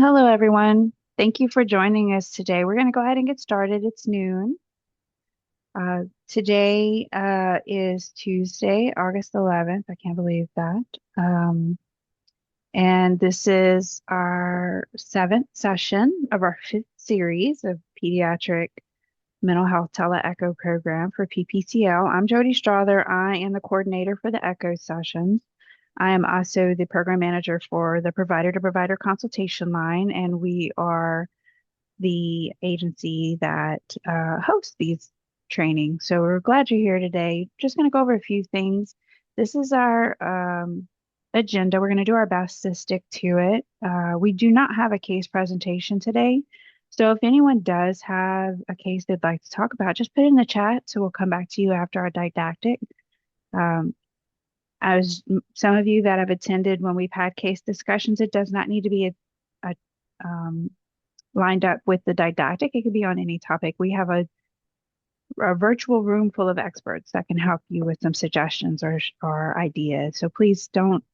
Hello, everyone. Thank you for joining us today. We're going to go ahead and get started. It's noon. Today is Tuesday, August 11th. I can't believe that. And this is our seventh session of our fifth series of pediatric mental health tele-echo program for PPCL. I'm Jody Strother. I am the coordinator for the echo sessions. I am also the program manager for the provider to provider consultation line, and we are the agency that hosts these trainings. So we're glad you're here today. Just going to go over a few things. This is our agenda. We're going to do our best to stick to it. We do not have a case presentation today. So if anyone does have a case they'd like to talk about, just put it in the chat. So we'll come back to you after our didactic. Um, as some of you that have attended when we've had case discussions, it does not need to be a lined up with the didactic. It could be on any topic. We have a virtual room full of experts that can help you with some suggestions or ideas. So please don't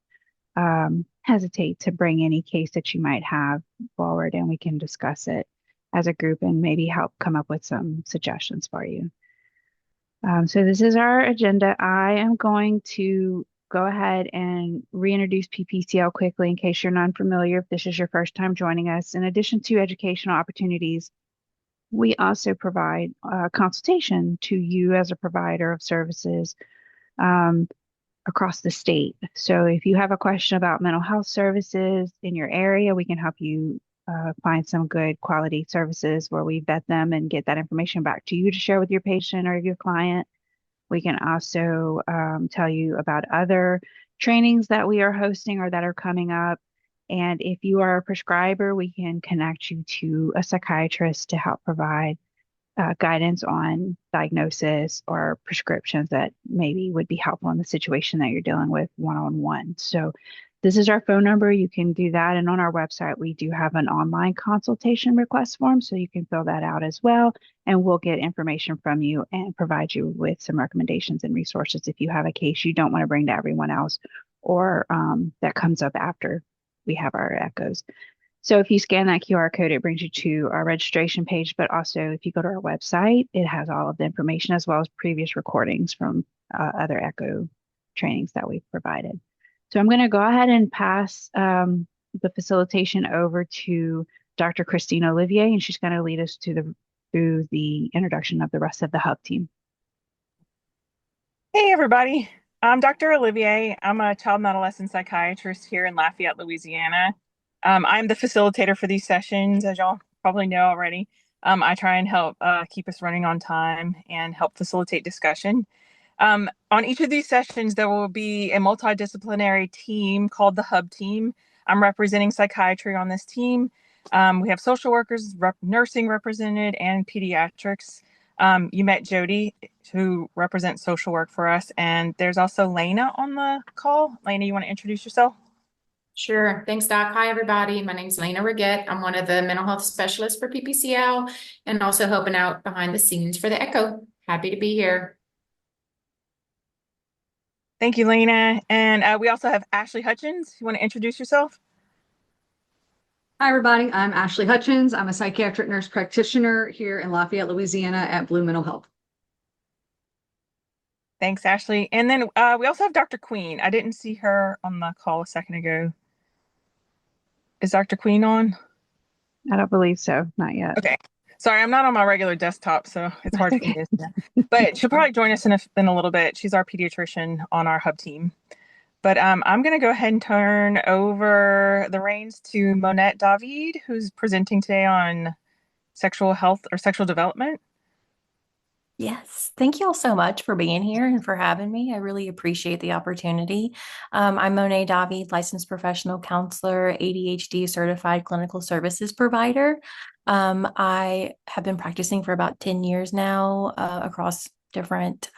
hesitate to bring any case that you might have forward, and we can discuss it as a group and maybe help come up with some suggestions for you. So this is our agenda. I am going to go ahead and reintroduce PPCL quickly in case you're not familiar, if this is your first time joining us. In addition to educational opportunities, we also provide consultation to you as a provider of services um, across the state. So if you have a question about mental health services in your area, we can help you find some good quality services where we vet them and get that information back to you to share with your patient or your client. We can also tell you about other trainings that we are hosting or that are coming up. And if you are a prescriber, we can connect you to a psychiatrist to help provide guidance on diagnosis or prescriptions that maybe would be helpful in the situation that you're dealing with one-on-one. So this is our phone number. You can do that. And on our website, we do have an online consultation request form, so you can fill that out as well. And we'll get information from you and provide you with some recommendations and resources if you have a case you don't want to bring to everyone else or that comes up after we have our echoes. So if you scan that QR code, it brings you to our registration page. But also, if you go to our website, it has all of the information as well as previous recordings from other echo trainings that we've provided. So I'm going to go ahead and pass the facilitation over to Dr. Christine Olivier, and she's going to lead us through the introduction of the rest of the hub team. Hey, everybody. I'm Dr. Olivier. I'm a child and adolescent psychiatrist here in Lafayette, Louisiana. I'm the facilitator for these sessions, as y'all probably know already. I try and help keep us running on time and help facilitate discussion. On each of these sessions, there will be a multidisciplinary team called the Hub Team. I'm representing psychiatry on this team. We have social workers, nursing represented, and pediatrics. You met Jody, who represents social work for us, and there's also Lena on the call. Lena, you want to introduce yourself? Sure. Thanks, Doc. Hi, everybody. My name is Lena Riggett. I'm one of the mental health specialists for PPCL and also helping out behind the scenes for the Echo. Happy to be here. Thank you, Lena. And we also have Ashley Hutchins. You want to introduce yourself? Hi, everybody. I'm Ashley Hutchins. I'm a psychiatric nurse practitioner here in Lafayette, Louisiana at Blue Mental Health. Thanks, Ashley. And then we also have Dr. Queen. I didn't see her on the call a second ago. Is Dr. Queen on? I don't believe so. Not yet. Okay. Sorry, I'm not on my regular desktop, so it's hard for me to see. But she'll probably join us in a little bit. She's our pediatrician on our hub team. But I'm going to go ahead and turn over the reins to Monette David, who's presenting today on sexual health or sexual development. Yes, thank you all so much for being here and for having me. I really appreciate the opportunity. I'm Monet David, licensed professional counselor, ADHD certified clinical services provider. I have been practicing for about 10 years now across different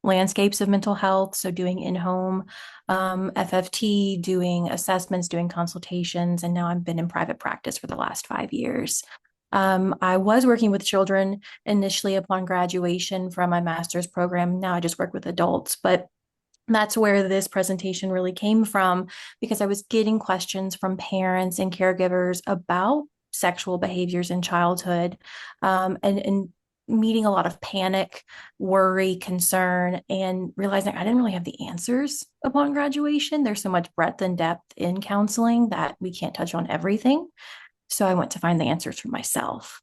landscapes of mental health. So doing in-home FFT, doing assessments, doing consultations, and now I've been in private practice for the last 5 years. I was working with children initially upon graduation from my master's program. Now I just work with adults, but That's where this presentation really came from, because I was getting questions from parents and caregivers about sexual behaviors in childhood, and meeting a lot of panic, worry, concern, and realizing I didn't really have the answers upon graduation. There's so much breadth and depth in counseling that we can't touch on everything. So I went to find the answers for myself.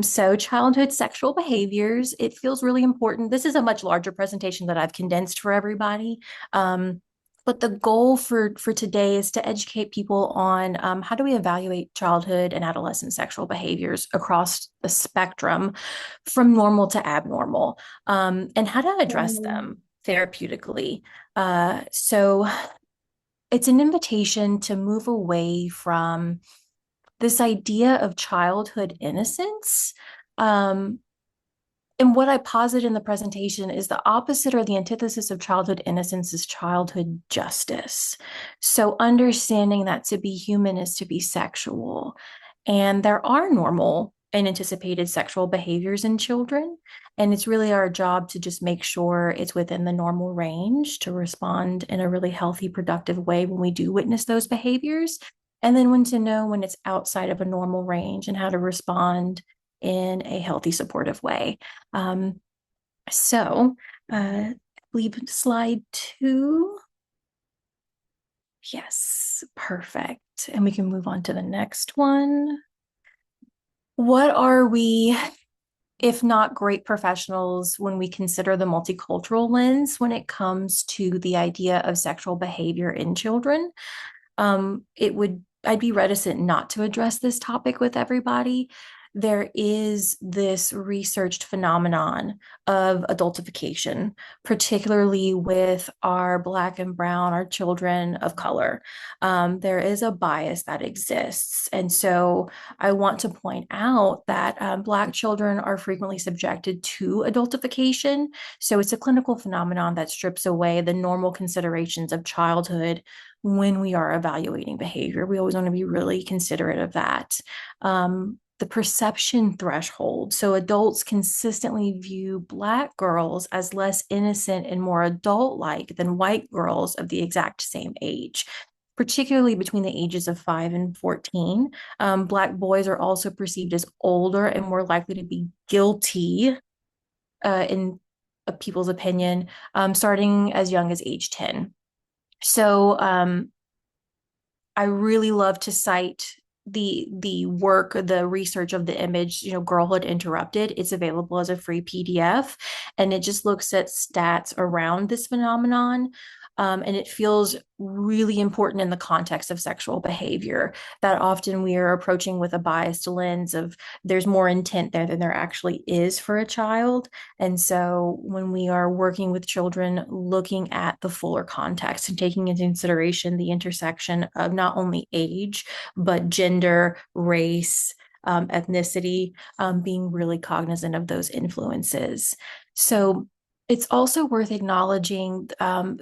So childhood sexual behaviors, it feels really important. This is a much larger presentation that I've condensed for everybody. But the goal for today is to educate people on how do we evaluate childhood and adolescent sexual behaviors across the spectrum from normal to abnormal, and how to address them therapeutically. So it's an invitation to move away from this idea of childhood innocence. And what I posit in the presentation is the opposite or the antithesis of childhood innocence is childhood justice. So understanding that to be human is to be sexual. And there are normal and anticipated sexual behaviors in children. And it's really our job to just make sure it's within the normal range to respond in a really healthy, productive way when we do witness those behaviors. And then when to know when it's outside of a normal range and how to respond in a healthy, supportive way. I believe slide 2. Yes, perfect. And we can move on to the next one. What are we, if not great professionals, when we consider the multicultural lens when it comes to the idea of sexual behavior in children? I'd be reticent not to address this topic with everybody. There is this researched phenomenon of adultification, particularly with our Black and Brown, our children of color. There is a bias that exists. And so I want to point out that Black children are frequently subjected to adultification. So it's a clinical phenomenon that strips away the normal considerations of childhood when we are evaluating behavior. We always want to be really considerate of that. The perception threshold. So adults consistently view Black girls as less innocent and more adult-like than white girls of the exact same age, particularly between the ages of 5 and 14. Black boys are also perceived as older and more likely to be guilty in people's opinion, starting as young as age 10. So I really love to cite the work, the research of the image, Girlhood Interrupted. It's available as a free PDF, and it just looks at stats around this phenomenon. And it feels really important in the context of sexual behavior that often we are approaching with a biased lens of there's more intent there than there actually is for a child. And so when we are working with children, looking at the fuller context and taking into consideration the intersection of not only age, but gender, race, ethnicity, being really cognizant of those influences. So it's also worth acknowledging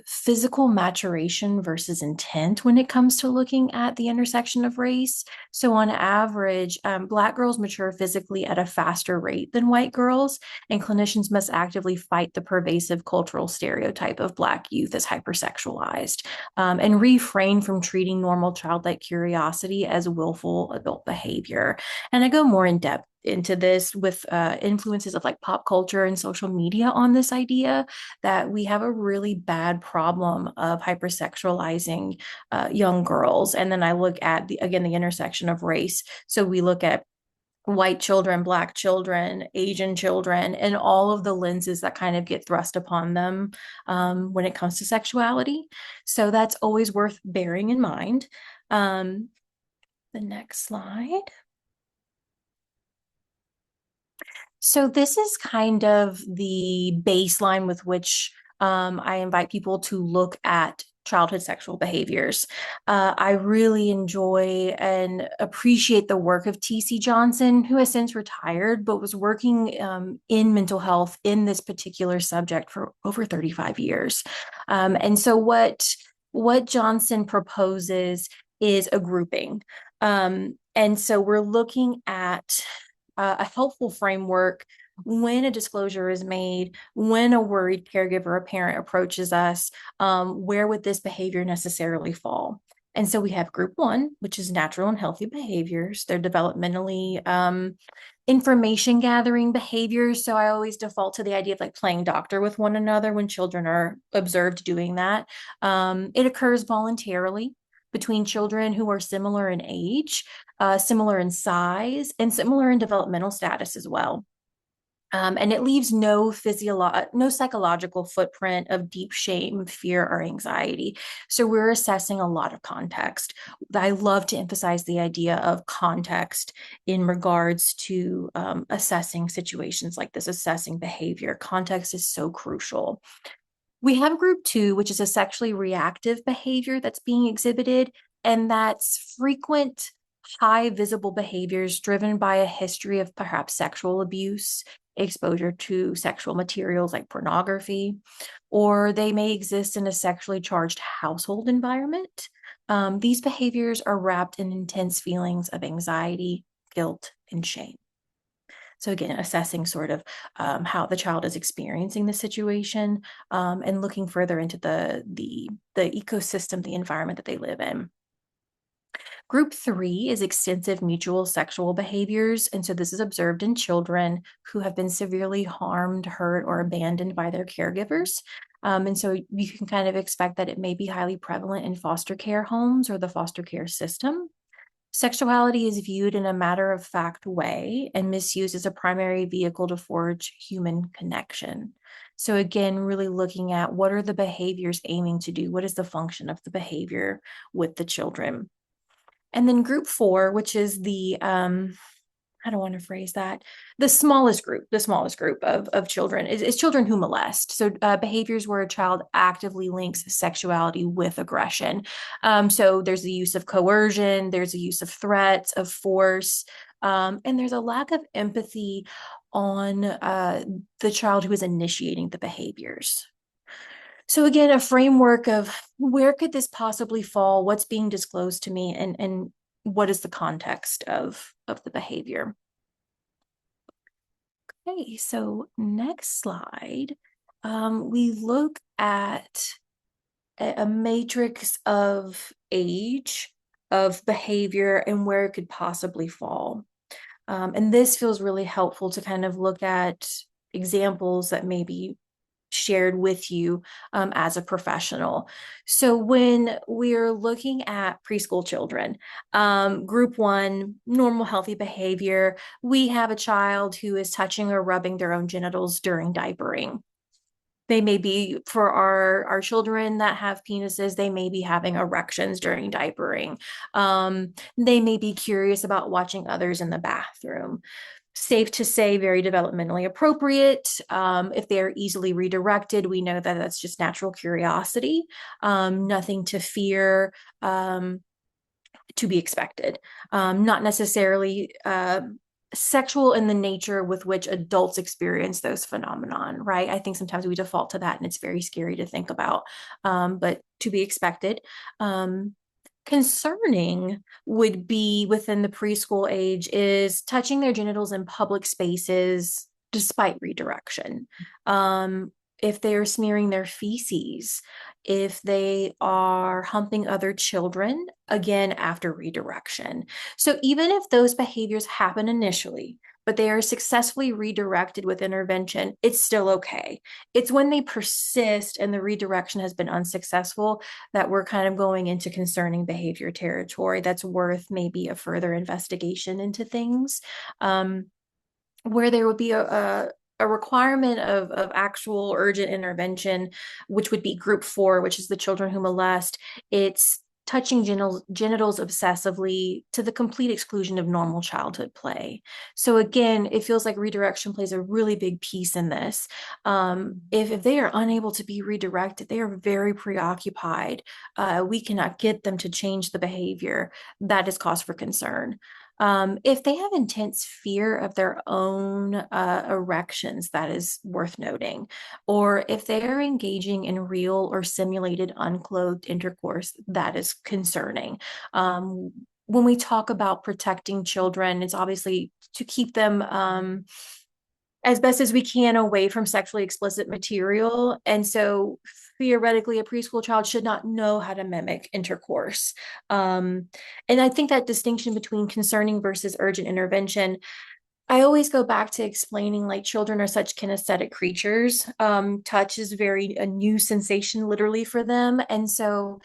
physical maturation versus intent when it comes to looking at the intersection of race. So on average, Black girls mature physically at a faster rate than white girls, and clinicians must actively fight the pervasive cultural stereotype of Black youth as hypersexualized, and refrain from treating normal childlike curiosity as willful adult behavior. And I go more in depth into this with influences of like pop culture and social media on this idea that we have a really bad problem of hypersexualizing young girls. And then I look at the intersection of race. So we look at white children, Black children, Asian children, and all of the lenses that kind of get thrust upon them when it comes to sexuality. So that's always worth bearing in mind. The next slide. So this is kind of the baseline with which I invite people to look at childhood sexual behaviors. I really enjoy and appreciate the work of T.C. Johnson, who has since retired, but was working in mental health in this particular subject for over 35 years. And so what Johnson proposes is a grouping. And so we're looking at a helpful framework when a disclosure is made, when a worried caregiver or parent approaches us, where would this behavior necessarily fall? And so we have group one, which is natural and healthy behaviors. They're developmentally information gathering behaviors. So I always default to the idea of like playing doctor with one another when children are observed doing that. It occurs voluntarily between children who are similar in age, similar in size, and similar in developmental status as well. And it leaves no psychological footprint of deep shame, fear, or anxiety. So we're assessing a lot of context. I love to emphasize the idea of context in regards to assessing situations like this, assessing behavior. Context is so crucial. We have group two, which is a sexually reactive behavior that's being exhibited, and that's frequent, high visible behaviors driven by a history of perhaps sexual abuse, exposure to sexual materials like pornography, or they may exist in a sexually charged household environment. These behaviors are wrapped in intense feelings of anxiety, guilt, and shame. So again, assessing sort of how the child is experiencing the situation, and looking further into the ecosystem, the environment that they live in. Group three is extensive mutual sexual behaviors. And so this is observed in children who have been severely harmed, hurt, or abandoned by their caregivers. And so you can kind of expect that it may be highly prevalent in foster care homes or the foster care system. Sexuality is viewed in a matter-of-fact way and misused as a primary vehicle to forge human connection. So again, really looking at what are the behaviors aiming to do? What is the function of the behavior with the children? And then group four, which is the, I don't want to phrase that, the smallest group of children is children who molest. So behaviors where a child actively links sexuality with aggression. So there's the use of coercion, there's the use of threats, of force, and there's a lack of empathy on the child who is initiating the behaviors. So again, a framework of where could this possibly fall, what's being disclosed to me, and what is the context of the behavior. Okay, so next slide, we look at a matrix of age, of behavior, and where it could possibly fall. And this feels really helpful to kind of look at examples that may be shared with you as a professional. So when we're looking at preschool children, group one, normal healthy behavior, we have a child who is touching or rubbing their own genitals during diapering. They may be, for our children that have penises, they may be having erections during diapering. They may be curious about watching others in the bathroom. Safe to say, very developmentally appropriate. If they're easily redirected, we know that that's just natural curiosity, nothing to fear, to be expected. Not necessarily sexual in the nature with which adults experience those phenomenon, right? I think sometimes we default to that and it's very scary to think about, but to be expected. Concerning would be within the preschool age is touching their genitals in public spaces despite redirection. If they are smearing their feces, if they are humping other children, again, after redirection. So even if those behaviors happen initially, but they are successfully redirected with intervention, it's still okay. It's when they persist and the redirection has been unsuccessful that we're kind of going into concerning behavior territory that's worth maybe a further investigation into things, where there would be a requirement of actual urgent intervention, which would be group four, which is the children who molest. It's touching genitals obsessively to the complete exclusion of normal childhood play. So again, it feels like redirection plays a really big piece in this. If they are unable to be redirected, they are very preoccupied. We cannot get them to change the behavior. That is cause for concern. If they have intense fear of their own erections, that is worth noting. Or if they are engaging in real or simulated unclothed intercourse, that is concerning. When we talk about protecting children, it's obviously to keep them as best as we can away from sexually explicit material. And so theoretically, a preschool child should not know how to mimic intercourse. And I think that distinction between concerning versus urgent intervention, I always go back to explaining like children are such kinesthetic creatures. Touch is a new sensation literally for them. And so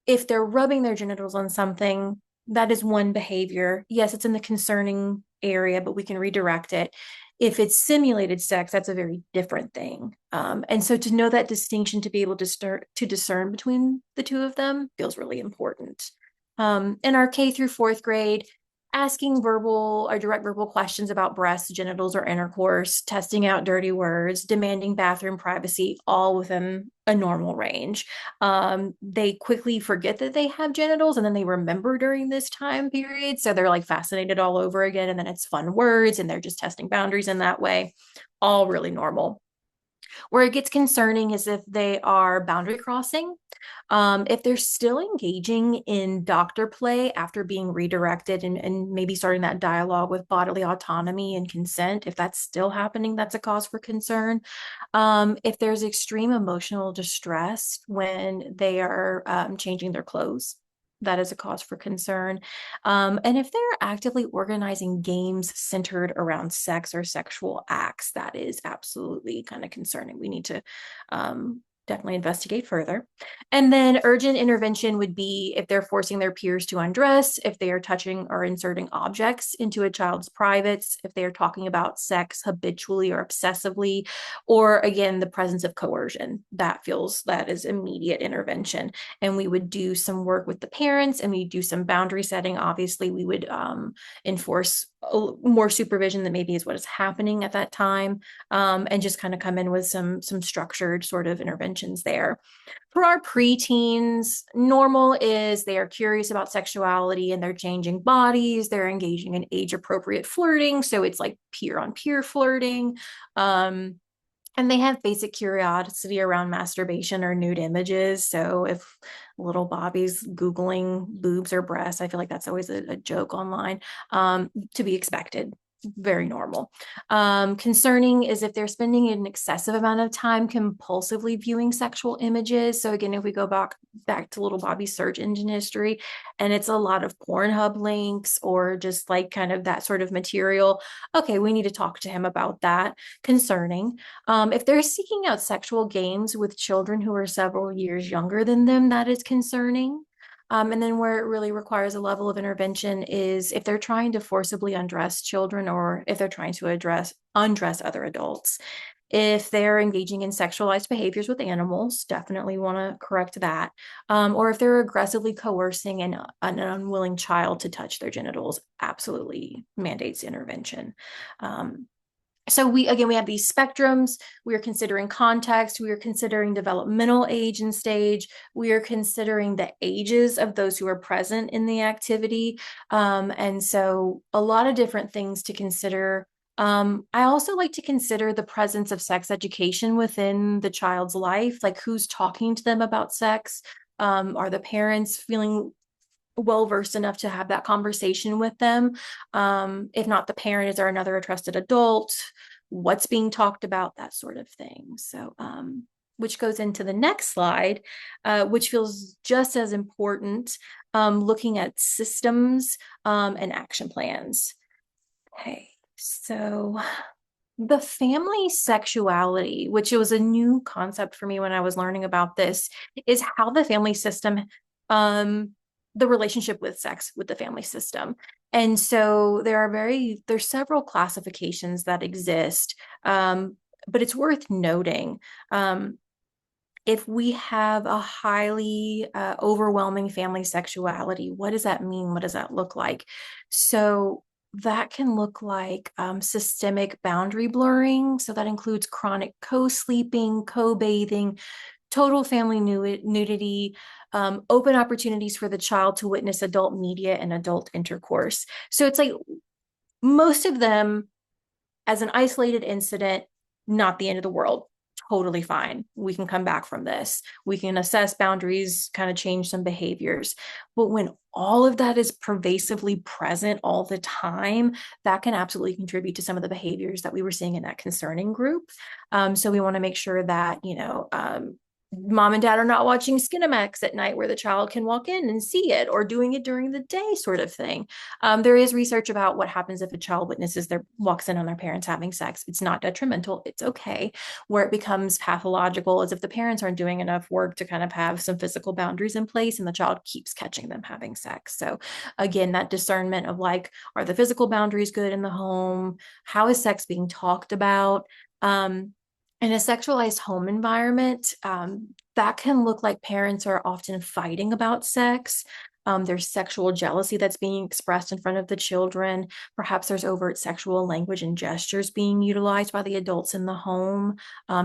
if they're rubbing their genitals on something, that is one behavior. Yes, it's in the concerning area, but we can redirect it. If it's simulated sex, that's a very different thing. And so to know that distinction, to be able to start to discern between the two of them feels really important. In our K through 4th grade, asking verbal or direct verbal questions about breasts, genitals, or intercourse, testing out dirty words, demanding bathroom privacy, all within a normal range. They quickly forget that they have genitals and then they remember during this time period. So they're like fascinated all over again. And then it's fun words and they're just testing boundaries in that way. All really normal. Where it gets concerning is if they are boundary crossing, if they're still engaging in doctor play after being redirected and maybe starting that dialogue with bodily autonomy and consent, if that's still happening, that's a cause for concern. If there's extreme emotional distress when they are changing their clothes, that is a cause for concern. And if they're actively organizing games centered around sex or sexual acts, that is absolutely kind of concerning. We need to definitely investigate further. And then urgent intervention would be if they're forcing their peers to undress, if they are touching or inserting objects into a child's privates, if they are talking about sex habitually or obsessively, or again, the presence of coercion. That is immediate intervention. And we would do some work with the parents and we do some boundary setting. Obviously, we would enforce more supervision than maybe is what is happening at that time, and just kind of come in with some structured sort of interventions there. For our preteens, normal is they are curious about sexuality and they're changing bodies, they're engaging in age-appropriate flirting, so it's like peer-on-peer flirting. And they have basic curiosity around masturbation or nude images. So if little Bobby's Googling boobs or breasts, I feel like that's always a joke online, to be expected. Very normal. Concerning is if they're spending an excessive amount of time compulsively viewing sexual images. So again, if we go back to little Bobby's search engine history, and it's a lot of Pornhub links or just like kind of that sort of material, okay, we need to talk to him about that. Concerning. If they're seeking out sexual games with children who are several years younger than them, that is concerning. And then where it really requires a level of intervention is if they're trying to forcibly undress children or if they're trying to undress other adults. If they're engaging in sexualized behaviors with animals, definitely want to correct that. Or if they're aggressively coercing an unwilling child to touch their genitals, absolutely mandates intervention. So we have these spectrums. We are considering context. We are considering developmental age and stage. We are considering the ages of those who are present in the activity. And so a lot of different things to consider. I also like to consider the presence of sex education within the child's life, like who's talking to them about sex. Are the parents feeling well-versed enough to have that conversation with them? If not the parent, is there another trusted adult? What's being talked about? That sort of thing. So, which goes into the next slide, which feels just as important, looking at systems and action plans. Okay, so the family sexuality, which was a new concept for me when I was learning about this, is how the family system, the relationship with sex with the family system. And so there's several classifications that exist, but it's worth noting, if we have a highly overwhelming family sexuality, what does that mean? What does that look like? So that can look like systemic boundary blurring. So that includes chronic co-sleeping, co-bathing, total family nudity, open opportunities for the child to witness adult media and adult intercourse. So it's like most of them as an isolated incident, not the end of the world. totally fine. We can come back from this. We can assess boundaries, kind of change some behaviors. But when all of that is pervasively present all the time, that can absolutely contribute to some of the behaviors that we were seeing in that concerning group. So we want to make sure that, mom and dad are not watching Skinamax at night where the child can walk in and see it, or doing it during the day, sort of thing. There is research about what happens if a child walks in on their parents having sex. It's not detrimental. It's okay. Where it becomes pathological is if the parents aren't doing enough work to kind of have some physical boundaries in place and the child keeps catching them having sex. So again, that discernment of like, are the physical boundaries good in the home? How is sex being talked about? In a sexualized home environment, that can look like parents are often fighting about sex. There's sexual jealousy that's being expressed in front of the children. Perhaps there's overt sexual language and gestures being utilized by the adults in the home.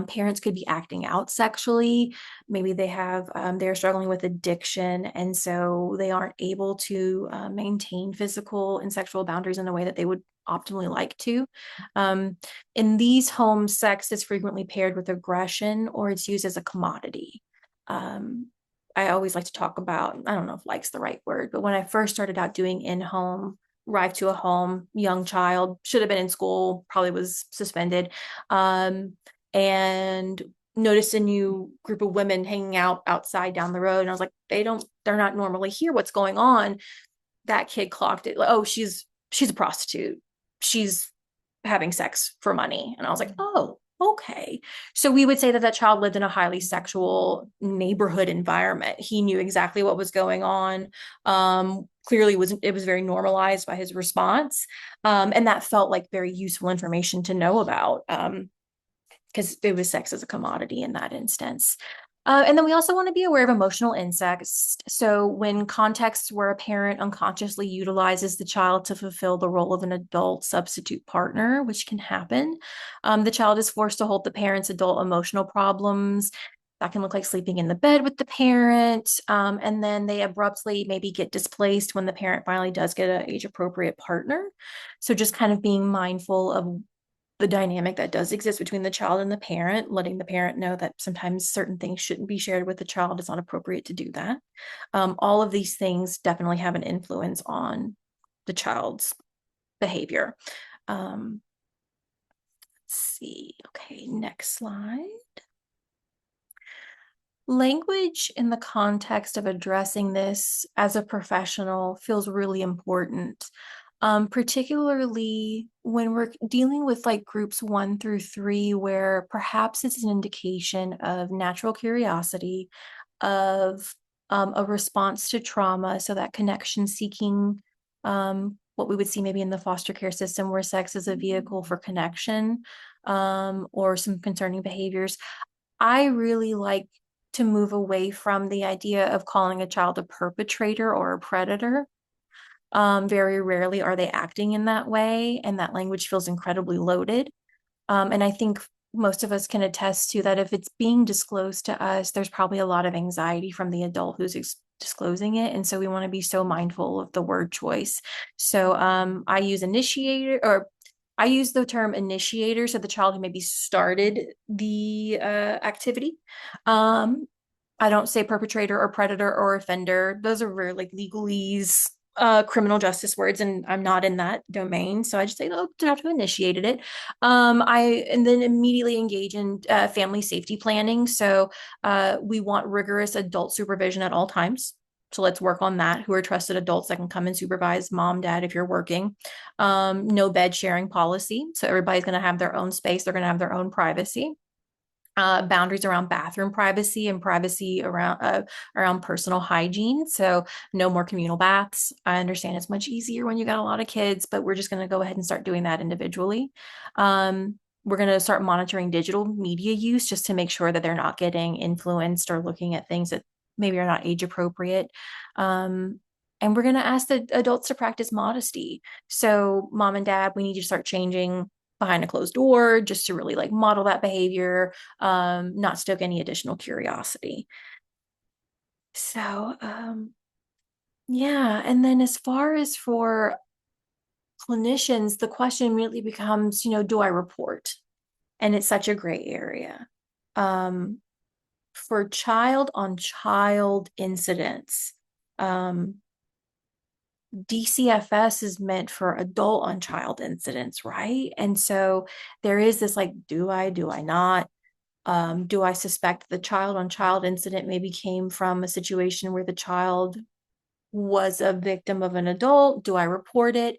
Parents could be acting out sexually. Maybe they're struggling with addiction, and so they aren't able to maintain physical and sexual boundaries in the way that they would optimally like to. In these homes, sex is frequently paired with aggression, or it's used as a commodity. I always like to talk about, I don't know if like's the right word, but when I first started out doing in-home, arrived to a home, young child, should have been in school, probably was suspended, and noticed a new group of women hanging out outside down the road. And I was like, they're not normally here. What's going on? That kid clocked it. Like, oh, she's a prostitute. She's having sex for money. And I was like, oh, okay. So we would say that child lived in a highly sexual neighborhood environment. He knew exactly what was going on. Clearly it was very normalized by his response. And that felt like very useful information to know about, because it was sex as a commodity in that instance. And then we also want to be aware of emotional incest. So when contexts where a parent unconsciously utilizes the child to fulfill the role of an adult substitute partner, which can happen, the child is forced to hold the parent's adult emotional problems. That can look like sleeping in the bed with the parent. And then they abruptly maybe get displaced when the parent finally does get an age-appropriate partner. So just kind of being mindful of the dynamic that does exist between the child and the parent, letting the parent know that sometimes certain things shouldn't be shared with the child. It's not appropriate to do that. All of these things definitely have an influence on the child's behavior. Let's see. Okay, next slide. Language in the context of addressing this as a professional feels really important. Particularly when we're dealing with like groups 1 through 3, where perhaps it's an indication of natural curiosity, of a response to trauma, so that connection seeking, what we would see maybe in the foster care system, where sex is a vehicle for connection, or some concerning behaviors. I really like to move away from the idea of calling a child a perpetrator or a predator. Very rarely are they acting in that way, and that language feels incredibly loaded. And I think most of us can attest to that. If it's being disclosed to us, there's probably a lot of anxiety from the adult who's disclosing it. And so we want to be so mindful of the word choice. So I use the term initiator, so the child who maybe started the activity. I don't say perpetrator or predator or offender. Those are very like legalese, criminal justice words, and I'm not in that domain, so I just say, oh, the child who initiated it. And then immediately engage in family safety planning. So we want rigorous adult supervision at all times. So let's work on that. Who are trusted adults that can come and supervise mom, dad, if you're working. No bed sharing policy. So everybody's going to have their own space. They're going to have their own privacy. Boundaries around bathroom privacy and privacy around personal hygiene. So no more communal baths. I understand it's much easier when you got a lot of kids, but we're just going to go ahead and start doing that individually. We're going to start monitoring digital media use just to make sure that they're not getting influenced or looking at things that maybe are not age appropriate. And we're going to ask the adults to practice modesty. So mom and dad, we need to start changing behind a closed door just to really like model that behavior, not stoke any additional curiosity. So yeah. And then as far as for clinicians, the question immediately becomes, do I report? And it's such a gray area. for child on child incidents, DCFS is meant for adult on child incidents, right? And so there is this like, do I not? Do I suspect the child on child incident maybe came from a situation where the child was a victim of an adult? Do I report it?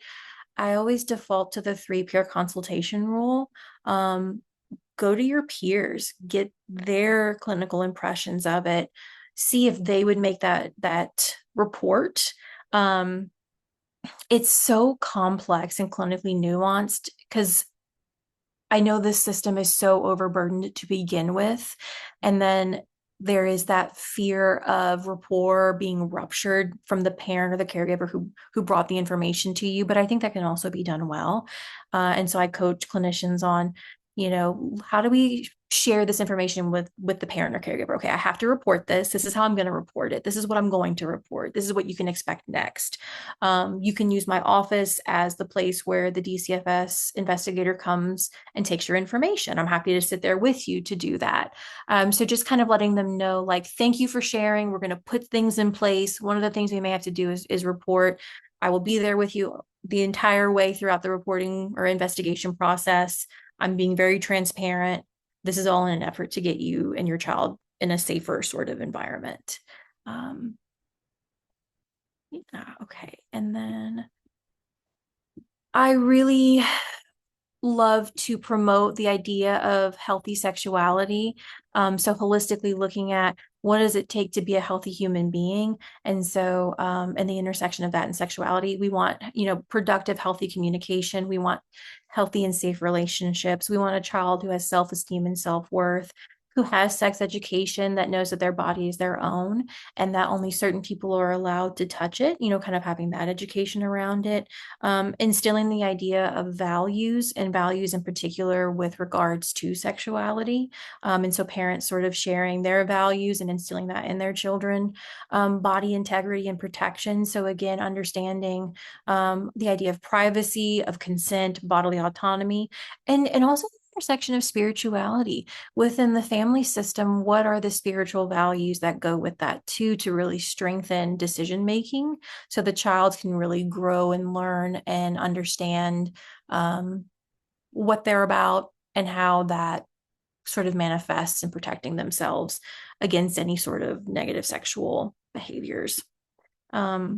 I always default to the 3-peer consultation rule. Go to your peers, get their clinical impressions of it, see if they would make that report. It's so complex and clinically nuanced because I know this system is so overburdened to begin with. And then there is that fear of rapport being ruptured from the parent or the caregiver who brought the information to you. But I think that can also be done well. And so I coach clinicians on, how do we share this information with the parent or caregiver? Okay, I have to report this. This is how I'm going to report it. This is what I'm going to report. This is what you can expect next. You can use my office as the place where the DCFS investigator comes and takes your information. I'm happy to sit there with you to do that. So just kind of letting them know, like, thank you for sharing. We're going to put things in place. One of the things we may have to do is report. I will be there with you the entire way throughout the reporting or investigation process. I'm being very transparent. This is all in an effort to get you and your child in a safer sort of environment. Okay. And then I really love to promote the idea of healthy sexuality. So holistically looking at what does it take to be a healthy human being? And so, and the intersection of that and sexuality, we want, productive, healthy communication. We want healthy and safe relationships. We want a child who has self-esteem and self-worth, who has sex education, that knows that their body is their own and that only certain people are allowed to touch it, kind of having that education around it, instilling the idea of values and values in particular with regards to sexuality. And so parents sort of sharing their values and instilling that in their children, body integrity and protection. So again, understanding the idea of privacy, of consent, bodily autonomy, and also intersection of spirituality within the family system. What are the spiritual values that go with that too, to really strengthen decision making so the child can really grow and learn and understand what they're about and how that sort of manifests in protecting themselves against any sort of negative sexual behaviors. I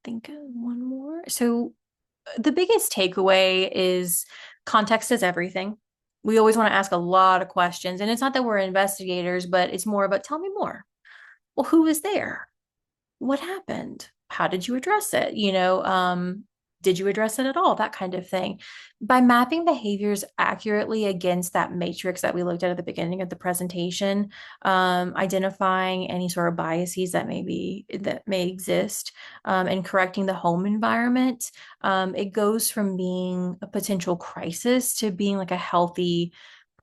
think one more. So the biggest takeaway is context is everything. We always want to ask a lot of questions, and it's not that we're investigators, but it's more about, tell me more. Well, who was there? What happened? How did you address it? Did you address it at all? That kind of thing. By mapping behaviors accurately against that matrix that we looked at the beginning of the presentation, identifying any sort of biases that may exist, and correcting the home environment, it goes from being a potential crisis to being like a healthy,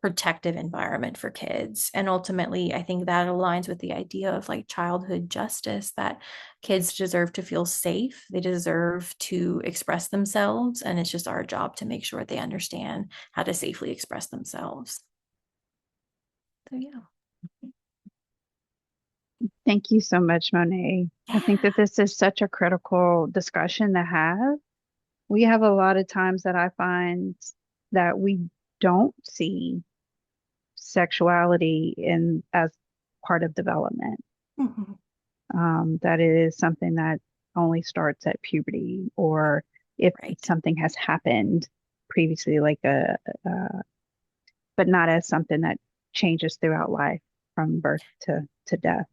protective environment for kids. And ultimately, I think that aligns with the idea of like childhood justice, that kids deserve to feel safe. They deserve to express themselves. And it's just our job to make sure they understand how to safely express themselves. So, yeah. Thank you so much, Monet. I think that this is such a critical discussion to have. We have a lot of times that I find that we don't see sexuality as part of development. That it is something that only starts at puberty, or if something has happened previously, but not as something that changes throughout life from birth to death.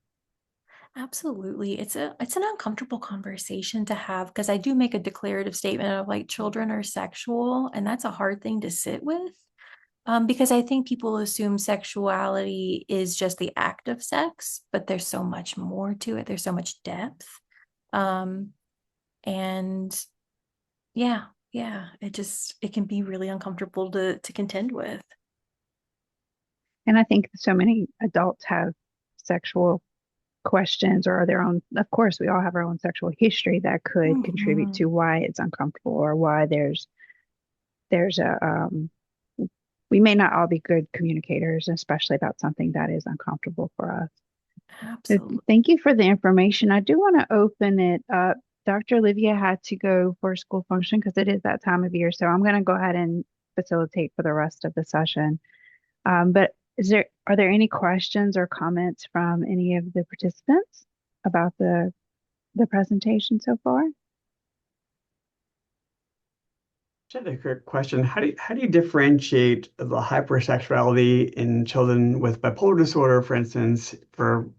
Absolutely. It's an uncomfortable conversation to have, because I do make a declarative statement of like children are sexual, and that's a hard thing to sit with. Because I think people assume sexuality is just the act of sex, but there's so much more to it. There's so much depth. And yeah, it can be really uncomfortable to contend with. And I think so many adults have sexual questions or their own, of course, we all have our own sexual history that could contribute to why it's uncomfortable, or why there's a we may not all be good communicators, especially about something that is uncomfortable for us. So Absolutely. thank you for the information. I do want to open it up. Dr. Olivia had to go for a school function because it is that time of year. So I'm going to go ahead and facilitate for the rest of the session. But are there any questions or comments from any of the participants about the presentation so far? Just a quick question. How do you differentiate the hypersexuality in children with bipolar disorder, for instance, versus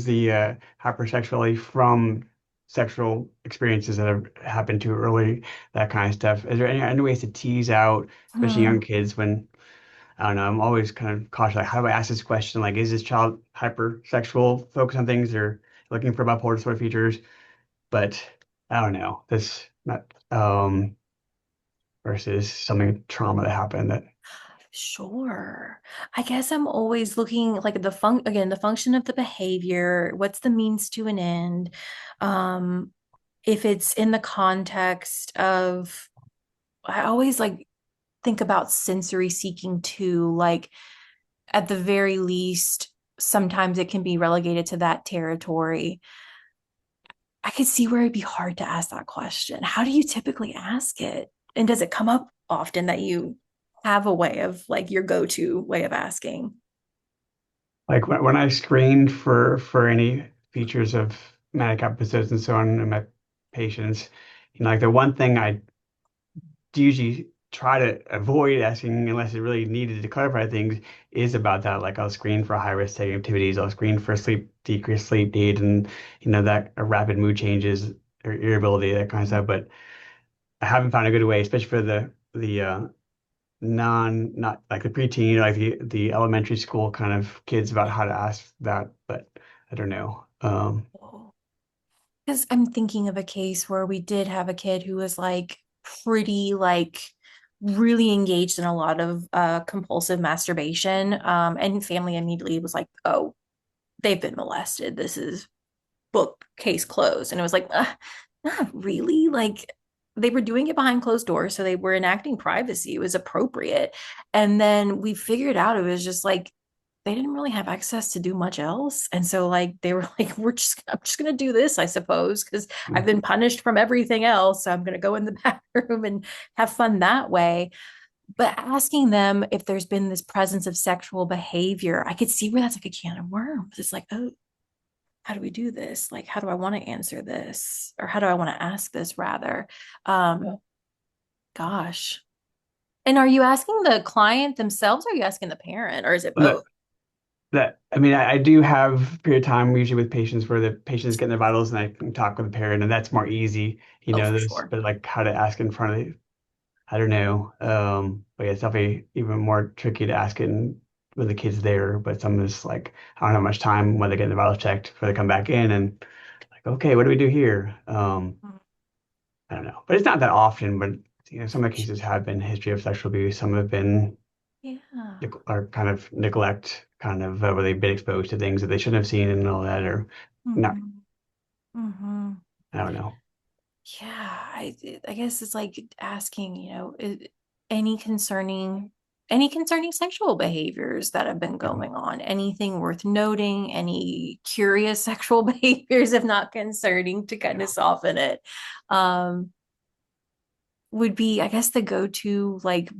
the hypersexuality from sexual experiences that have happened too early, that kind of stuff? Is there any ways to tease out, especially young kids, when I don't know, I'm always kind of cautious. Like, how do I ask this question? Like, is this child hypersexual, focus on things, or looking for bipolar disorder features? But I don't know. This not versus something trauma that happened that Sure. I guess I'm always looking like the function of the behavior, what's the means to an end? If it's in the context of, I always like think about sensory seeking too, like at the very least, sometimes it can be relegated to that territory. I could see where it'd be hard to ask that question. How do you typically ask it? And does it come up often that you have a way of like your go-to way of asking? like when I screened for any features of manic episodes and so on in my patients, like the one thing I usually try to avoid asking unless it really needed to clarify things is about that. Like I'll screen for high risk taking activities, I'll screen for decreased sleep need, and that rapid mood changes or irritability, that kind of stuff. But I haven't found a good way, especially for the not like the preteen, like the elementary school kind of kids, about how to ask that. But I don't know. Because I'm thinking of a case where we did have a kid who was like pretty like really engaged in a lot of compulsive masturbation. And family immediately was like, oh, they've been molested. This is book case closed. And it was like, not really. Like they were doing it behind closed doors, so they were enacting privacy. It was appropriate. And then we figured out it was just like they didn't really have access to do much else. And so like they were like, I'm just gonna do this, I suppose, because I've been punished from everything else. So I'm gonna go in the bathroom and have fun that way. But asking them if there's been this presence of sexual behavior, I could see where that's like a can of worms. It's like, oh, how do we do this? Like, how do I want to answer this? Or how do I want to ask this rather? Gosh. And are you asking the client themselves, or are you asking the parent, or is it both? I mean, I do have a period of time usually with patients where the patients get their vitals and I can talk with the parent, and that's more easy, Oh, for this, sure. but like how to ask in front of the, I don't know. But yeah, it's definitely even more tricky to ask it with the kids there. But some is like, I don't have much time when they get the vitals checked before they come back in, and like, okay, what do we do here? I don't know, but it's not that often. But some of the cases have been history of sexual abuse. Some have been Yeah. are kind of neglect, kind of where they've been exposed to things that they shouldn't have seen and all that, or not. Mm-hmm. I don't know. Yeah, I guess it's like asking, any concerning any concerning sexual behaviors that have been going on, anything worth noting, any curious sexual behaviors, if not concerning, to kind of soften it. Would be, I guess, the go-to like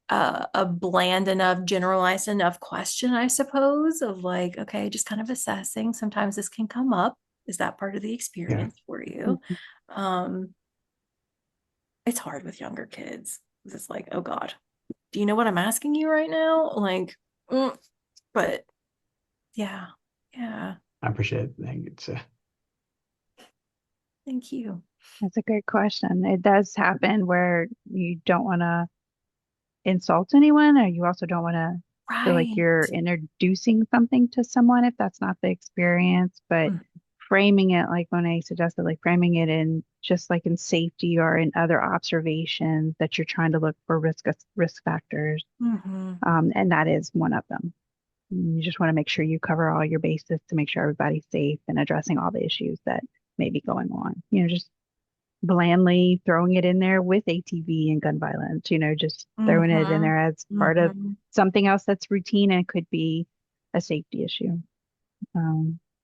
a bland enough, generalized enough question, I suppose, of like, okay, just kind of assessing. Sometimes this can come up. Is that part of the experience for you? It's hard with younger kids. It's like, oh God, do you know what I'm asking you right now? Like, but yeah. I appreciate it. I think it's Thank you. That's a great question. It does happen where you don't want to insult anyone, or you also don't want to feel like Right. you're introducing something to someone if that's not the experience. But framing it, like Monet suggested, like framing it in just like in safety or in other observations that you're trying to look for risk factors. And that is one of them. You just want to make sure you cover all your bases to make sure everybody's safe and addressing all the issues that may be going on. Just blandly throwing it in there with ATV and gun violence, just throwing it in there as part of something else that's routine and could be a safety issue.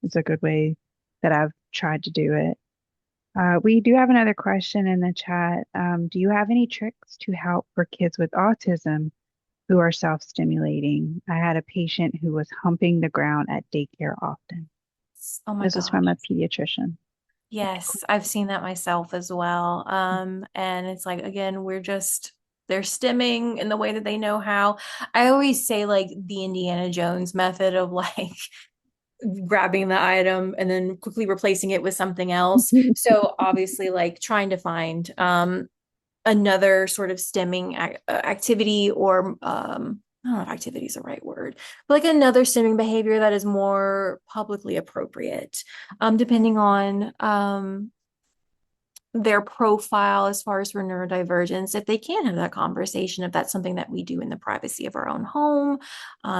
It's a good way that I've tried to do it. We do have another question in the chat. Do you have any tricks to help for kids with autism who are self-stimulating? I had a patient who was humping the ground at daycare often. Oh my This is from gosh. a pediatrician. Yes, I've seen that myself as well. And it's like, again, they're stimming in the way that they know how. I always say like the Indiana Jones method of like grabbing the item and then quickly replacing it with something else. So obviously like trying to find another sort of stimming activity or I don't know if activity is the right word, but like another stimming behavior that is more publicly appropriate, depending on their profile as far as for neurodivergence. If they can have that conversation, if that's something that we do in the privacy of our own home,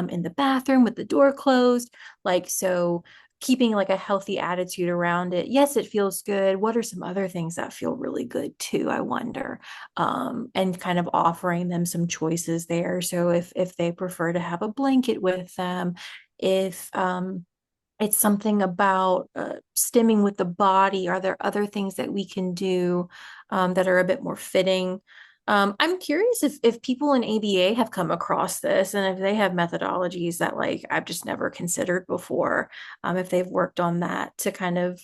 in the bathroom with the door closed, like so keeping like a healthy attitude around it. Yes, it feels good. What are some other things that feel really good too, I wonder? And kind of offering them some choices there. So if they prefer to have a blanket with them, if it's something about stimming with the body, are there other things that we can do that are a bit more fitting? I'm curious if people in ABA have come across this and if they have methodologies that like I've just never considered before, if they've worked on that to kind of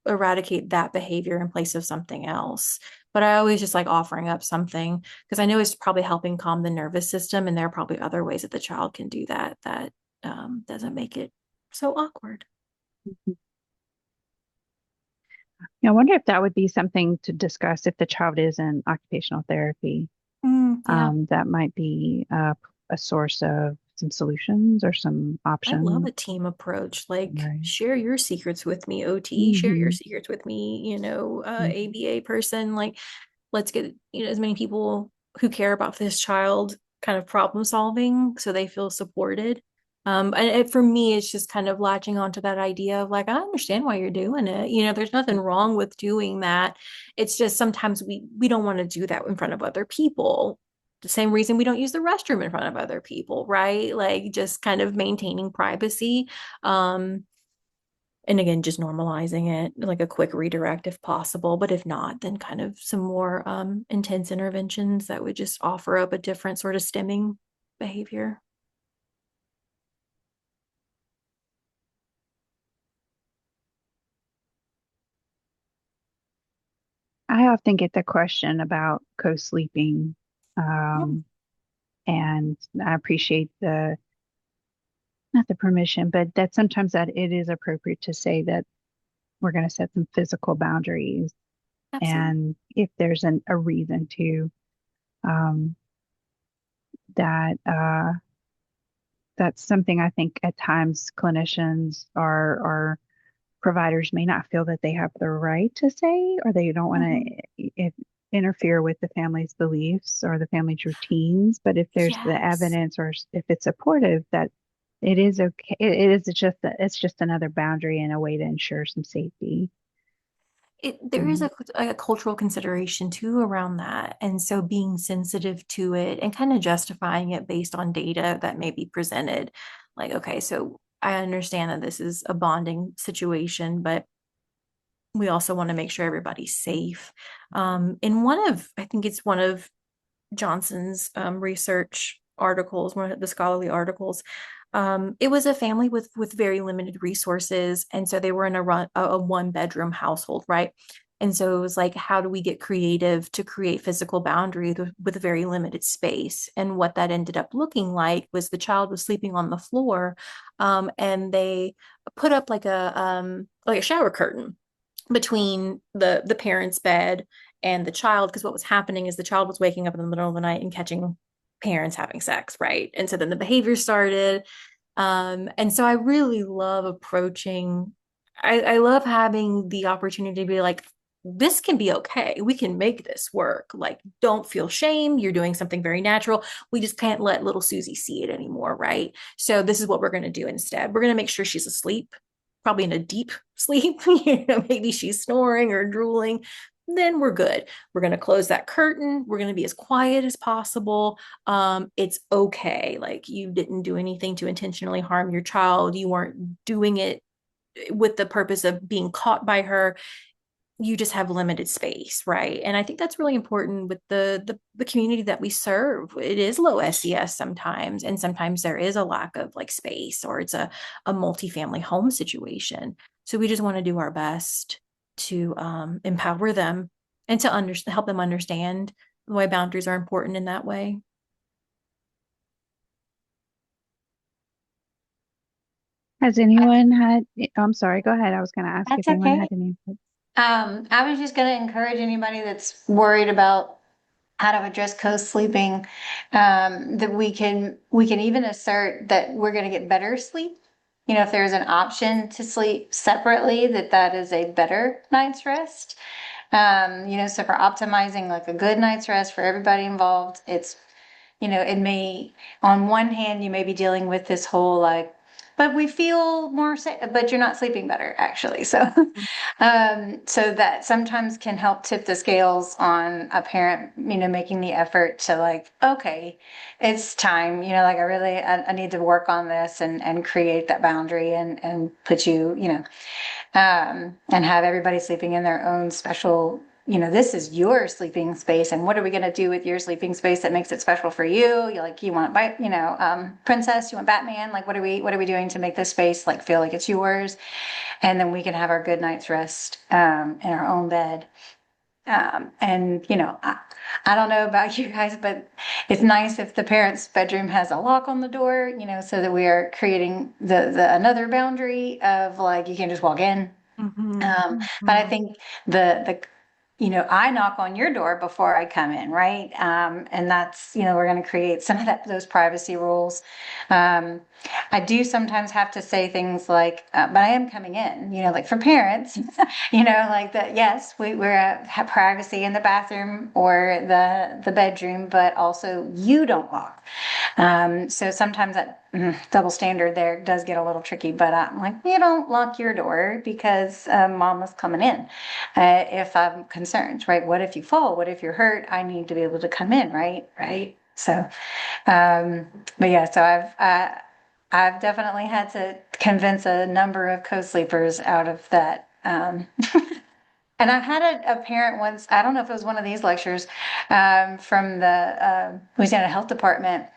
eradicate that behavior in place of something else. But I always just like offering up something because I know it's probably helping calm the nervous system, and there are probably other ways that the child can do that that doesn't make it so awkward. I wonder if that would be something to discuss if the child is in occupational therapy. Yeah. That might be a source of some solutions or some I love options. a team approach. Like, Right. share your secrets with me, OT, share your Mhm. secrets with me, Mhm. ABA person. Like, let's get, as many people who care about this child kind of problem solving so they feel supported. For me, it's just kind of latching onto that idea of like, I understand why you're doing it. There's nothing wrong with doing that. It's just sometimes we don't want to do that in front of other people. The same reason we don't use the restroom in front of other people, right? Like just kind of maintaining privacy. And again, just normalizing it, like a quick redirect if possible. But if not, then kind of some more intense interventions that would just offer up a different sort of stimming behavior. I often get the question about co-sleeping, Yeah. and I appreciate not the permission, but that sometimes that it is appropriate to say that we're going to set some physical boundaries, Absolutely. and if there's a reason to, um, that that's something I think at times clinicians or providers may not feel that they have the right to say, or they don't want to interfere with the family's beliefs or the family's routines. But if there's the Yes. evidence or if it's supportive, that it is okay. It's just another boundary and a way to ensure some safety. There is Um, a cultural consideration too around that. And so being sensitive to it and kind of justifying it based on data that may be presented. Like, okay, so I understand that this is a bonding situation, but we also want to make sure everybody's safe. I think it's one of Johnson's research articles, one of the scholarly articles. It was a family with very limited resources, and so they were in a one bedroom household, right? And so it was like, how do we get creative to create physical boundaries with a very limited space? And what that ended up looking like was the child was sleeping on the floor, and they put up like a shower curtain between the parents' bed and the child, because what was happening is the child was waking up in the middle of the night and catching parents having sex, right? And so then the behavior started. And so I really love approaching, I love having the opportunity to be like, this can be okay. We can make this work. Like, don't feel shame. You're doing something very natural. We just can't let little Susie see it anymore, right? So this is what we're going to do instead. We're going to make sure she's asleep, probably in a deep sleep. Maybe she's snoring or drooling, then we're good. We're going to close that curtain. We're going to be as quiet as possible. It's okay. Like, you didn't do anything to intentionally harm your child. You weren't doing it with the purpose of being caught by her. You just have limited space, right? And I think that's really important with the community that we serve. It is low SES sometimes, and sometimes there is a lack of like space, or it's a multifamily home situation. So we just want to do our best to empower them and to help them understand why boundaries are important in that way. Has anyone had, I'm sorry, go ahead. I was going to ask if That's anyone okay. had any input. I was just going to encourage anybody that's worried about how to address co-sleeping, that we can even assert that we're going to get better sleep. You know, if there's an option to sleep separately, that is a better night's rest. You know, so for optimizing like a good night's rest for everybody involved, it's, you know, it may, on one hand, you may be dealing with this whole like, but we feel more safe, but you're not sleeping better actually. So, so that sometimes can help tip the scales on a parent, you know, making the effort to like, okay, it's time, you know, like I need to work on this and create that boundary and put you, you know, and have everybody sleeping in their own special, you know, this is your sleeping space, and what are we going to do with your sleeping space that makes it special for you? You like, you want, you know, princess, you want Batman, like what are we doing to make this space like feel like it's yours? And then we can have our good night's rest in our own bed. And you know, I don't know about you guys, but it's nice if the parent's bedroom has a lock on the door, you know, so that we are creating the another boundary of like, you can just walk in. But I think the you know, I knock on your door before I come in, right? And that's, you know, we're going to create some of those privacy rules. Um, I do sometimes have to say things like, but I am coming in, you know, like for parents, you know, like that. Yes, we're have privacy in the bathroom or the bedroom, but also you don't lock. So sometimes that double standard there does get a little tricky, but I'm like, you don't lock your door because mama's coming in. If I'm concerned, right? What if you fall? What if you're hurt? I need to be able to come in, right? Right. So, but yeah, so I've definitely had to convince a number of co-sleepers out of that. And I had a parent once, I don't know if it was one of these lectures, from the Louisiana Health Department,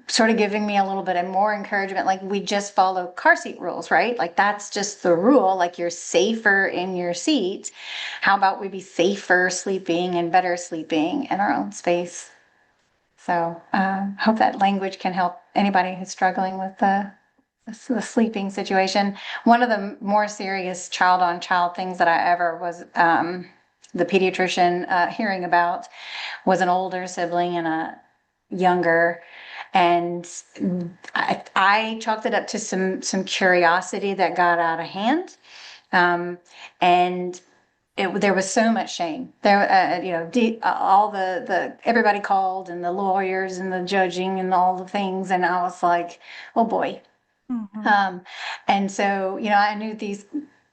sort of giving me a little bit of more encouragement. Like, we just follow car seat rules, right? Like, that's just the rule. Like, you're safer in your seat. How about we be safer sleeping and better sleeping in our own space? So, hope that language can help anybody who's struggling with the sleeping situation. One of the more serious child on child things that I ever was, the pediatrician, hearing about was an older sibling and a younger, and I chalked it up to some curiosity that got out of hand, and there was so much shame there. You know, all the everybody called, and the lawyers and the judging and all the things, and I was like, oh boy. And so, you know, I knew these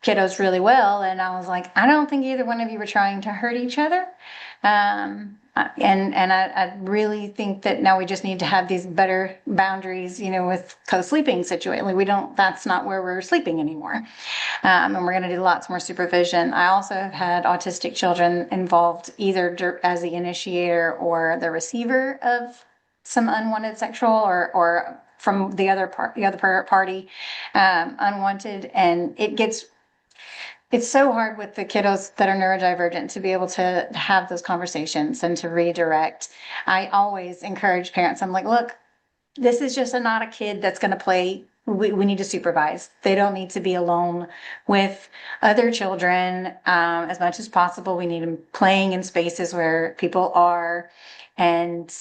kiddos really well, and I was like, I don't think either one of you were trying to hurt each other. And I really think that now we just need to have these better boundaries, you know, with co-sleeping situation. Like, that's not where we're sleeping anymore. And we're going to do lots more supervision. I also have had autistic children involved either as the initiator or the receiver of some unwanted sexual or from the other party, unwanted. And it's so hard with the kiddos that are neurodivergent to be able to have those conversations and to redirect. I always encourage parents. I'm like, look, this is just not a kid that's going to play. We need to supervise. They don't need to be alone with other children as much as possible. We need them playing in spaces where people are. And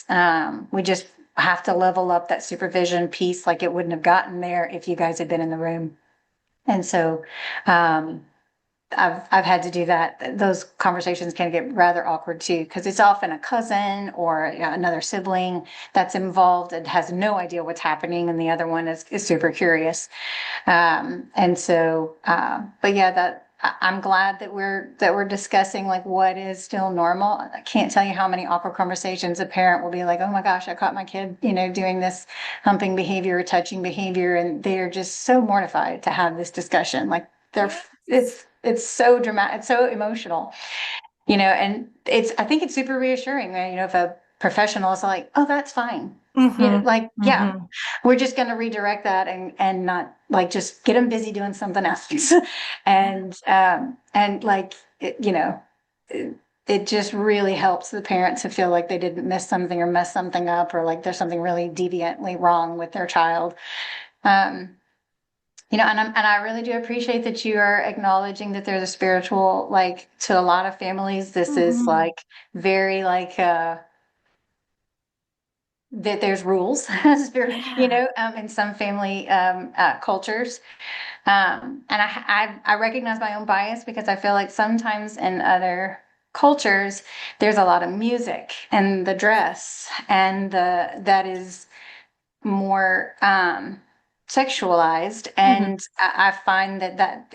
we just have to level up that supervision piece. Like, it wouldn't have gotten there if you guys had been in the room. And so, I've had to do that. Those conversations can get rather awkward too, because it's often a cousin or another sibling that's involved and has no idea what's happening, and the other one is super curious. And so, but yeah, that I'm glad that we're discussing like what is still normal. I can't tell you how many awkward conversations a parent will be like, oh my gosh, I caught my kid, doing this humping behavior or touching behavior, and they are just so mortified to have this discussion. Like it's so dramatic, it's so emotional, and I think it's super reassuring, right? If a professional is like, oh, that's fine. Like, yeah, we're just going to redirect that and not like just get them busy doing something else. and like, it just really helps the parents to feel like they didn't miss something or mess something up, or like there's something really deviantly wrong with their child. And I really do appreciate that you are acknowledging that there's a spiritual, like, to a lot of families, this is like very like that there's rules, in some family cultures. And I recognize my own bias, because I feel like sometimes in other cultures there's a lot of music and the dress and that is more sexualized, and I find that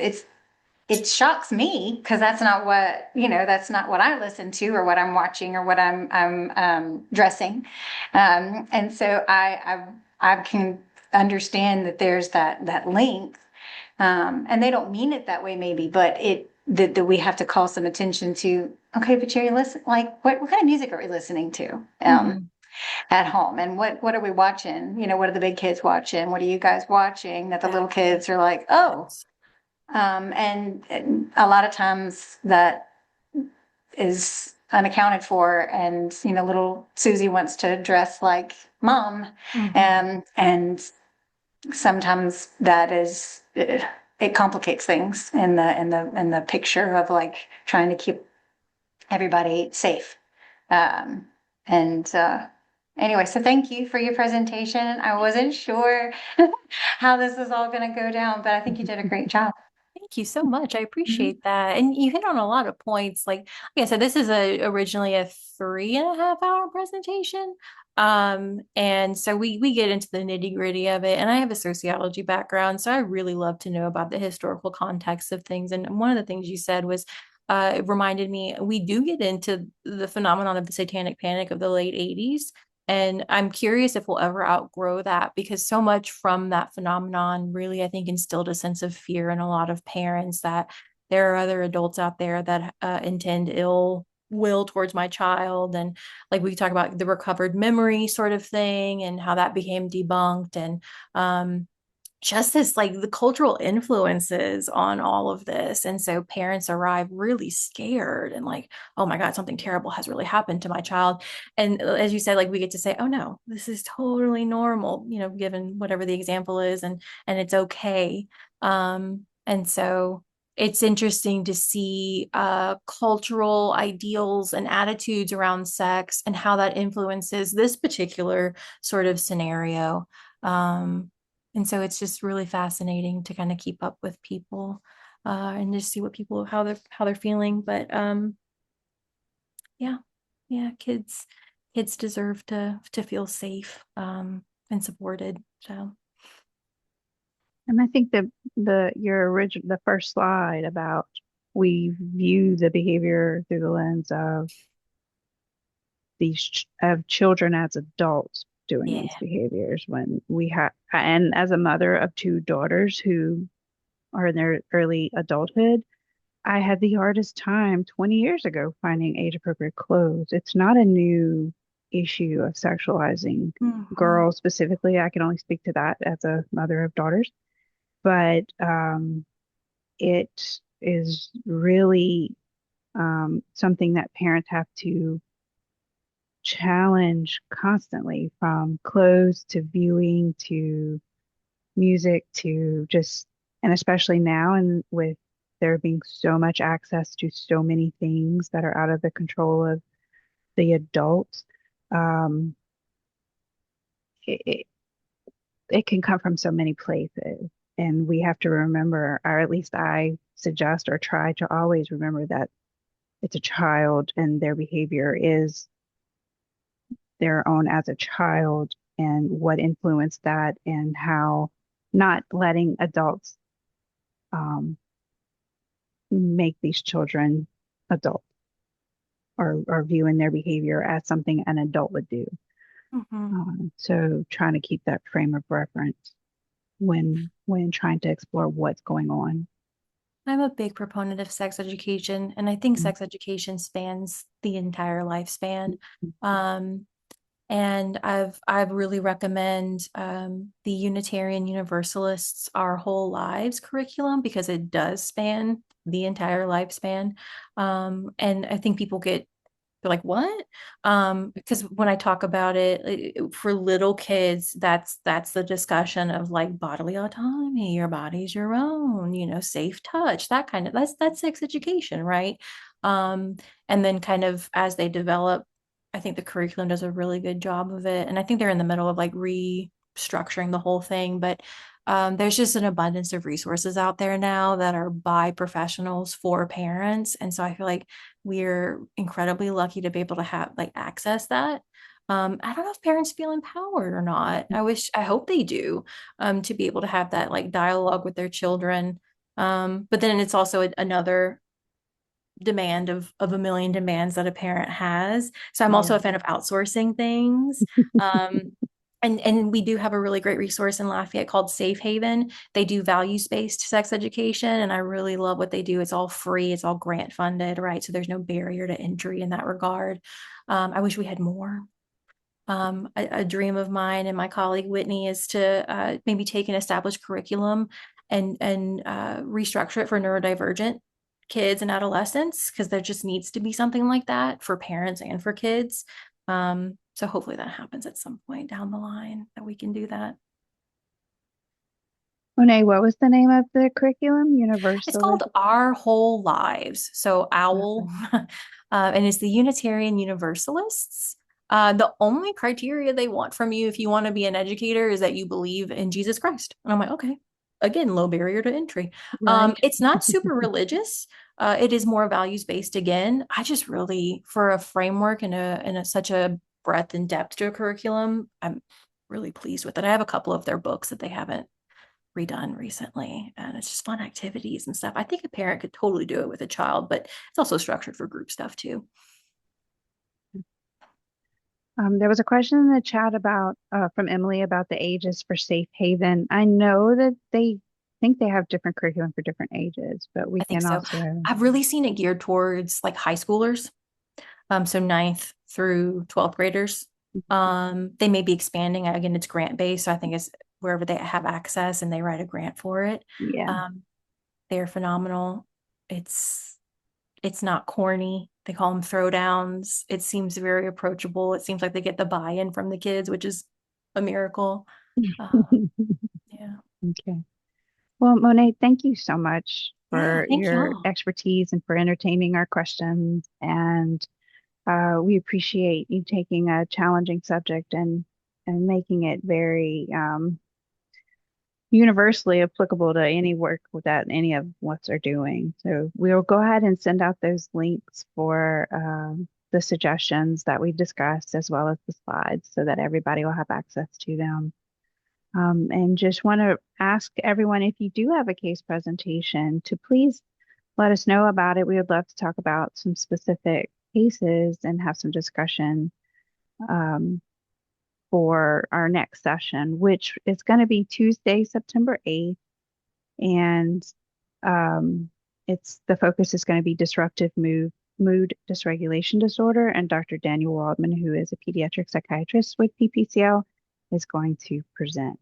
it shocks me, because that's not what I listen to or what I'm watching or what I'm dressing, and so I can understand that there's that link, and they don't mean it that way maybe, but that we have to call some attention to. Okay, but Jerry, listen, like what kind of music are we listening to? At home, and what are we watching? What are the big kids watching? What are you guys watching that the little kids are like, oh, and a lot of times that is unaccounted for, and little Susie wants to dress like mom, and sometimes that is it complicates things in the picture of like trying to keep everybody safe. And anyway, so thank you for your presentation. I wasn't sure how this is all going to go down, but I think you did a great job. Thank you so much. I appreciate that. And you hit on a lot of points. Like I said, this is originally a 3.5 hour presentation. And so we get into the nitty-gritty of it. And I have a sociology background, so I really love to know about the historical context of things. And one of the things you said was it reminded me, we do get into the phenomenon of the satanic panic of the late 80s. And I'm curious if we'll ever outgrow that, because so much from that phenomenon really, I think, instilled a sense of fear in a lot of parents that there are other adults out there that intend ill will towards my child. And like we talk about the recovered memory sort of thing and how that became debunked. And just this, like the cultural influences on all of this. And so parents arrive really scared and like, oh my God, something terrible has really happened to my child. And as you said, like we get to say, oh no, this is totally normal, given whatever the example is, and it's okay. And so it's interesting to see cultural ideals and attitudes around sex and how that influences this particular sort of scenario. And so it's just really fascinating to kind of keep up with people and just see what people how they're feeling. But yeah, kids deserve to feel safe and supported. So. And I think the first slide about we view the behavior through the lens of of children as adults doing these behaviors, when we have, and as a mother of 2 daughters who are in their early adulthood, I had the hardest time 20 years ago finding age appropriate clothes. It's not a new issue of sexualizing girls specifically. I can only speak to that as a mother of daughters, but it is really something that parents have to challenge constantly, from clothes to viewing to music to just, and especially now, and with there being so much access to so many things that are out of the control of the adults, it can come from so many places. And we have to remember, or at least I suggest or try to always remember, that it's a child and their behavior is their own as a child, and what influenced that, and how not letting adults make these children adult or viewing their behavior as something an adult would do. So trying to keep that frame of reference when trying to explore what's going on. I'm a big proponent of sex education, and I think Mhm. sex education spans the entire lifespan. Mhm. And I really recommend the Unitarian Universalists Our Whole Lives curriculum because it does span the entire lifespan. And I think people they're like, what? Because when I talk about it for little kids, that's the discussion of like bodily autonomy, your body's your own, safe touch, that's sex education, right? And then kind of as they develop, I think the curriculum does a really good job of it. And I think they're in the middle of like restructuring the whole thing, but there's just an abundance of resources out there now that are by professionals for parents. And so I feel like we're incredibly lucky to be able to have like access that. I don't know if parents feel empowered or not. I hope they do, to be able to have that like dialogue with their children. But then it's also another demand of a million demands that a parent has. So I'm also a fan of outsourcing things. And we do have a really great resource in Lafayette called Safe Haven. They do values-based sex education, and I really love what they do. It's all free, it's all grant funded, right? So there's no barrier to entry in that regard. I wish we had more. A dream of mine and my colleague Whitney is to maybe take an established curriculum and restructure it for neurodivergent kids and adolescents, because there just needs to be something like that for parents and for kids. So hopefully that happens at some point down the line that we can do that. Monet, what was the name of the curriculum? It's Universal. called Our Whole Lives. So OWL, and it's the Unitarian Universalists. The only criteria they want from you if you want to be an educator is that you believe in Jesus Christ. And I'm like, okay, again, low barrier to entry. Right. It's not super religious. It is more values based again. I just really, for a framework and such a breadth and depth to a curriculum, I'm really pleased with it. I have a couple of their books that they haven't redone recently, and it's just fun activities and stuff. I think a parent could totally do it with a child, but it's also structured for group stuff too. There was a question in the chat about from Emily about the ages for Safe Haven. I know that they think they have different curriculum for different ages, but we I think can so. also. I've really seen it geared towards like high schoolers, so 9th through 12th graders. They may be expanding. Again, it's grant based, so I think it's wherever they have access and they write a grant for it. Yeah. They're phenomenal. It's not corny. They call them throwdowns. It seems very approachable. It seems like they get the buy-in from the kids, which is a miracle. Yeah. Okay. Well, Monet, thank you so much for thank your y'all. expertise and for entertaining our questions. And we appreciate you taking a challenging subject and making it very universally applicable to any work that any of us are doing. So we'll go ahead and send out those links for the suggestions that we discussed, as well as the slides, so that everybody will have access to them. And just want to ask everyone, if you do have a case presentation, to please let us know about it. We would love to talk about some specific cases and have some discussion for our next session, which is going to be Tuesday, September 8th. And the focus is going to be disruptive mood dysregulation disorder. And Dr. Daniel Waldman, who is a pediatric psychiatrist with PPCL, is going to present.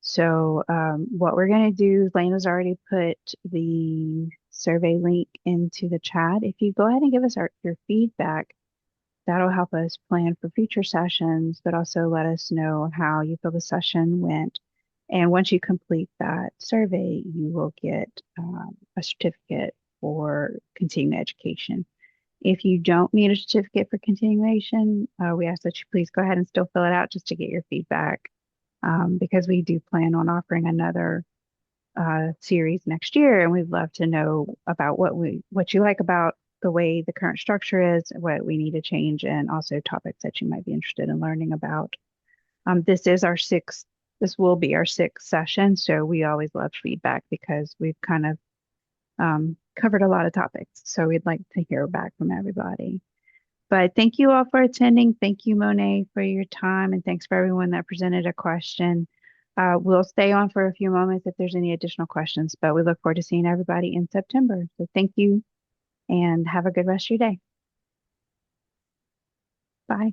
So what we're going to do, Lena's already put the survey link into the chat. If you go ahead and give us your feedback, that'll help us plan for future sessions, but also let us know how you feel the session went. And once you complete that survey, you will get a certificate for continuing education. If you don't need a certificate for continuation, we ask that you please go ahead and still fill it out just to get your feedback, because we do plan on offering another series next year, and we'd love to know about what you like about the way the current structure is, what we need to change, and also topics that you might be interested in learning about. This will be our sixth session, so we always love feedback because we've kind of covered a lot of topics. So we'd like to hear back from everybody. But thank you all for attending. Thank you, Monet, for your time. And thanks for everyone that presented a question. We'll stay on for a few moments if there's any additional questions, but we look forward to seeing everybody in September. So thank you and have a good rest of your day. Bye.